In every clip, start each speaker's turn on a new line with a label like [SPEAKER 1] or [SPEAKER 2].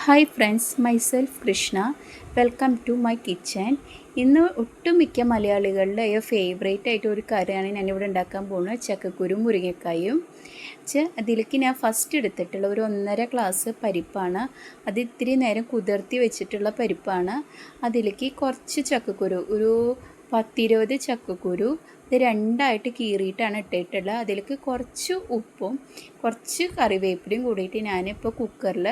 [SPEAKER 1] Hi friends, myself Krishna. Welcome to my kitchen. ഇന്ന് ഒട്ടുമിക്ക മലയാളികളുടെ ഫേവറേറ്റ് ആയിട്ട് ഒരു കറിയാണ് ഞാനിവിടെ ഉണ്ടാക്കാൻ പോകുന്നത്. ചക്കക്കുരു മുരിങ്ങക്കായും. അതിലേക്ക് ഞാൻ ഫസ്റ്റ് എടുത്തിട്ടുള്ള ഒരു 1.5 ഗ്ലാസ് പരിപ്പാണ്. അത് ഇത്തിരി നേരം കുതിർത്തി വെച്ചിട്ടുള്ള പരിപ്പാണ്. അതിലേക്ക് കുറച്ച് ചക്കക്കുരു, ഒരു 10-20 ചക്കക്കുരു ഇത് രണ്ടായിട്ട് കീറിയിട്ടാണ് ഇട്ടിട്ടുള്ളത്. അതിലേക്ക് കുറച്ച് ഉപ്പും കുറച്ച് കറിവേപ്പിലയും കൂടിയിട്ട് ഞാനിപ്പോൾ കുക്കറിൽ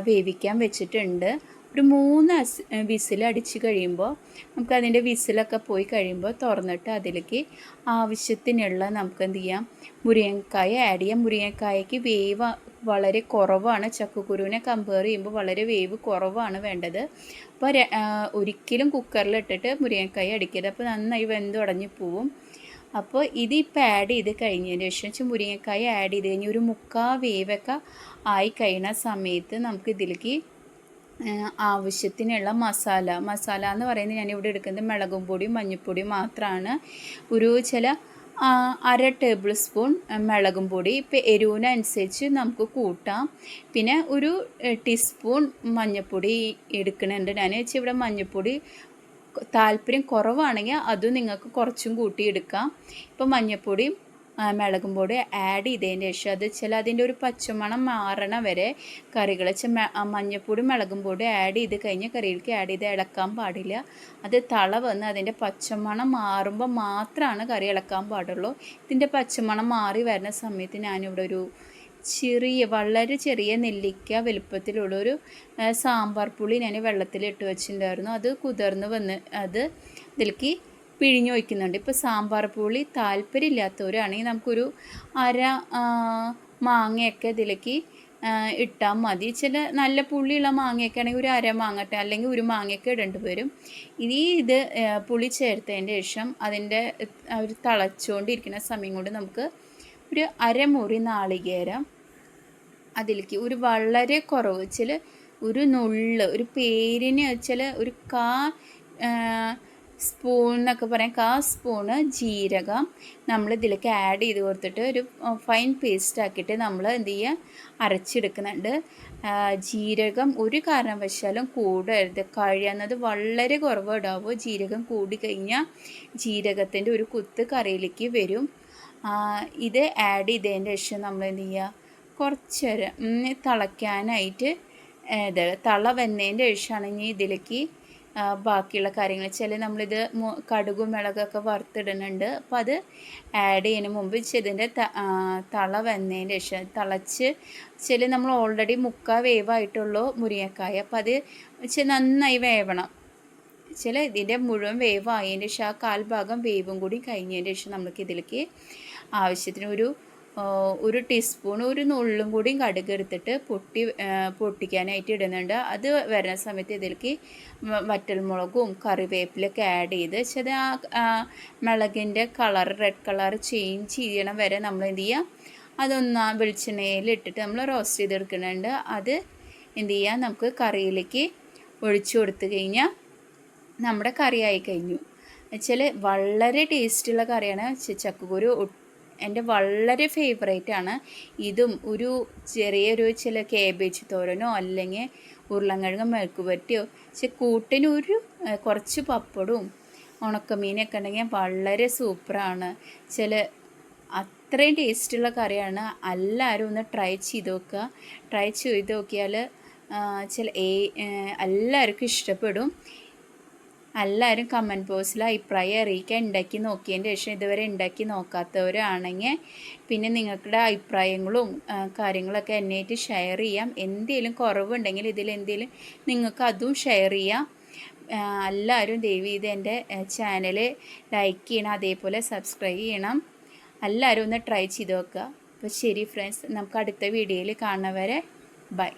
[SPEAKER 1] വേവിക്കാൻ വെച്ചിട്ടുണ്ട്. ഒരു 3 വിസിൽ അടിച്ച് കഴിയുമ്പോൾ നമുക്കതിൻ്റെ വിസിലൊക്കെ പോയി കഴിയുമ്പോൾ തുറന്നിട്ട് അതിലേക്ക് ആവശ്യത്തിനുള്ള നമുക്ക് എന്ത് ചെയ്യാം, മുരിങ്ങക്കായ ആഡ് ചെയ്യാം. മുരിങ്ങക്കായക്ക് വേവ് വളരെ കുറവാണ്, ചക്കക്കുരുവിനെ കമ്പയർ ചെയ്യുമ്പോൾ വളരെ വേവ് കുറവാണ് വേണ്ടത്. അപ്പോൾ ഒരിക്കലും കുക്കറിലിട്ടിട്ട് മുരിങ്ങക്കായ അടിക്കരുത്, അപ്പോൾ നന്നായി വെന്തുടഞ്ഞ് പോവും. അപ്പോൾ ഇതിപ്പോൾ ആഡ് ചെയ്ത് കഴിഞ്ഞതിന് ശേഷം മുരിങ്ങക്കായ ആഡ് ചെയ്ത് കഴിഞ്ഞ് ഒരു 3/4 വേവൊക്കെ ആയി കഴിയുന്ന സമയത്ത് നമുക്ക് ഇതിലേക്ക് ആവശ്യത്തിനുള്ള മസാല എന്ന് പറയുന്നത് ഞാനിവിടെ എടുക്കുന്നത് മുളകും പൊടിയും മഞ്ഞൾപ്പൊടിയും മാത്രമാണ്. ഒരു ചില 1/2 ടേബിൾ സ്പൂൺ മുളകും പൊടി, ഇപ്പോൾ എരിവിനനുസരിച്ച് നമുക്ക് കൂട്ടാം. പിന്നെ ഒരു ടീസ്പൂൺ മഞ്ഞൾപ്പൊടി എടുക്കുന്നുണ്ട് ഞാൻ. ഇവിടെ മഞ്ഞൾപ്പൊടി താല്പര്യം കുറവാണെങ്കിൽ അതും നിങ്ങൾക്ക് കുറച്ചും കൂട്ടിയെടുക്കാം. ഇപ്പോൾ മഞ്ഞൾപ്പൊടിയും മുളകും പൊടി ആഡ് ചെയ്തതിന് ശേഷം അതിൻ്റെ ഒരു പച്ചമണം മാറണ വരെ കറികൾ മഞ്ഞൾപ്പൊടി മുളകും പൊടി ആഡ് ചെയ്ത് കഴിഞ്ഞ് കറിയിലേക്ക് ആഡ് ചെയ്ത് ഇളക്കാൻ പാടില്ല. അത് തള വന്ന് അതിൻ്റെ പച്ചമണം മാറുമ്പോൾ മാത്രമാണ് കറി ഇളക്കാൻ പാടുള്ളൂ. ഇതിൻ്റെ പച്ചമണം മാറി വരുന്ന സമയത്ത് ഞാനിവിടെ ഒരു വളരെ ചെറിയ നെല്ലിക്ക വലുപ്പത്തിലുള്ളൊരു സാമ്പാർ പുളി ഞാൻ വെള്ളത്തിലിട്ട് വെച്ചിട്ടുണ്ടായിരുന്നു. അത് കുതിർന്ന് വന്ന് അത് ഇതിലേക്ക് പിഴിഞ്ഞ് വയ്ക്കുന്നുണ്ട്. ഇപ്പോൾ സാമ്പാർ പുളി താല്പര്യമില്ലാത്തവരാണെങ്കിൽ നമുക്കൊരു 1/2 മാങ്ങയൊക്കെ ഇതിലേക്ക് ഇട്ടാൽ മതി. ചില നല്ല പുളിയുള്ള മാങ്ങയൊക്കെ ആണെങ്കിൽ ഒരു 1/2 മാങ്ങട്ടെ, അല്ലെങ്കിൽ ഒരു മാങ്ങയൊക്കെ ഇടേണ്ടി വരും. ഇനി ഇത് പുളി ചേർത്തതിൻ്റെ ശേഷം അതിൻ്റെ ഒരു തിളച്ചുകൊണ്ടിരിക്കുന്ന സമയം കൊണ്ട് നമുക്ക് ഒരു 1/2 മുറി നാളികേരം അതിലേക്ക് ഒരു വളരെ കുറവ് ഒരു നുള്ള്, ഒരു പേരിന് ഒരു 1/4 സ്പൂൺ എന്നൊക്കെ പറയാം, 1/4 സ്പൂണ് ജീരകം നമ്മളിതിലേക്ക് ആഡ് ചെയ്ത് കൊടുത്തിട്ട് ഒരു ഫൈൻ പേസ്റ്റ് ആക്കിയിട്ട് നമ്മൾ എന്ത് ചെയ്യുക, അരച്ചെടുക്കുന്നുണ്ട്. ജീരകം ഒരു കാരണവശാലും കൂടരുത്, കഴിയുന്നത് വളരെ കുറവ് ഇടാവോ. ജീരകം കൂടിക്കഴിഞ്ഞാൽ ജീരകത്തിൻ്റെ ഒരു കുത്ത് കറിയിലേക്ക് വരും. ഇത് ആഡ് ചെയ്തതിൻ്റെ ശേഷം നമ്മൾ എന്ത് ചെയ്യുക, കുറച്ച് നേരം തിളയ്ക്കാനായിട്ട് തള വന്നതിൻ്റെ ശേഷമാണെങ്കിൽ ഇതിലേക്ക് ബാക്കിയുള്ള കാര്യങ്ങൾ നമ്മളിത് കടുകും മുളകൊക്കെ വറുത്തിടുന്നുണ്ട്. അപ്പോൾ അത് ആഡ് ചെയ്യുന്നതിന് മുമ്പ് ഇതിൻ്റെ തള വന്നതിൻ്റെ ശേഷം നമ്മൾ ഓൾറെഡി 3/4 വേവായിട്ടുള്ളൂ മുരിങ്ങക്കായ. അപ്പോൾ അത് നന്നായി വേവണം. ഇതിൻ്റെ മുഴുവൻ വേവായതിൻ്റെ ശേഷം 1/4 ഭാഗം വേവും കൂടി കഴിഞ്ഞതിൻ്റെ ശേഷം നമുക്ക് ഇതിലേക്ക് ആവശ്യത്തിന് ഒരു ടീസ്പൂൺ ഒരു നുള്ളും കൂടിയും കടുക് എടുത്തിട്ട് പൊട്ടിക്കാനായിട്ട് ഇടുന്നുണ്ട്. അത് വരുന്ന സമയത്ത് ഇതിലേക്ക് വറ്റൽമുളകും കറിവേപ്പിലൊക്കെ ആഡ് ചെയ്ത് മുളകിൻ്റെ കളർ റെഡ് കളർ ചേഞ്ച് ചെയ്യണം വരെ നമ്മൾ എന്ത് ചെയ്യുക, അതൊന്ന് വെളിച്ചെണ്ണയിൽ ഇട്ടിട്ട് നമ്മൾ റോസ്റ്റ് ചെയ്തെടുക്കുന്നുണ്ട്. അത് എന്ത് ചെയ്യുക, നമുക്ക് കറിയിലേക്ക് ഒഴിച്ചു കൊടുത്തു കഴിഞ്ഞാൽ നമ്മുടെ കറി ആയി കഴിഞ്ഞു. വളരെ ടേസ്റ്റുള്ള കറിയാണ് ചക്കക്കുരു. എൻ്റെ വളരെ ഫേവറേറ്റാണ്. ഇതും ഒരു ചെറിയൊരു കേബേജ് തോരനോ അല്ലെങ്കിൽ ഉരുളൻകിഴങ്ങ് മെഴുക്കുപുരട്ടിയോ കൂട്ടിന് കുറച്ച് പപ്പടവും ഉണക്കമീനൊക്കെ ഉണ്ടെങ്കിൽ വളരെ സൂപ്പറാണ്. അത്രയും ടേസ്റ്റുള്ള കറിയാണ്. എല്ലാവരും ഒന്ന് ട്രൈ ചെയ്ത് നോക്കിയാൽ എല്ലാവർക്കും ഇഷ്ടപ്പെടും. എല്ലാവരും കമൻറ്റ് ബോക്സിൽ അഭിപ്രായം അറിയിക്കുക. ഉണ്ടാക്കി നോക്കിയതിൻ്റെ ശേഷം ഇതുവരെ ഉണ്ടാക്കി നോക്കാത്തവരാണെങ്കിൽ പിന്നെ നിങ്ങളുടെ അഭിപ്രായങ്ങളും കാര്യങ്ങളൊക്കെ എന്നായിട്ട് ഷെയർ ചെയ്യാം. എന്തെങ്കിലും കുറവുണ്ടെങ്കിൽ ഇതിലെന്തെങ്കിലും നിങ്ങൾക്ക് അതും ഷെയർ ചെയ്യാം. എല്ലാവരും ദയവ് ചെയ്ത് എൻ്റെ ചാനൽ ലൈക്ക് ചെയ്യണം, അതേപോലെ സബ്സ്ക്രൈബ് ചെയ്യണം. എല്ലാവരും ഒന്ന് ട്രൈ ചെയ്ത് നോക്കുക. അപ്പോൾ ശരി ഫ്രണ്ട്സ്, നമുക്ക് അടുത്ത വീഡിയോയിൽ കാണുന്നവരെ ബൈ.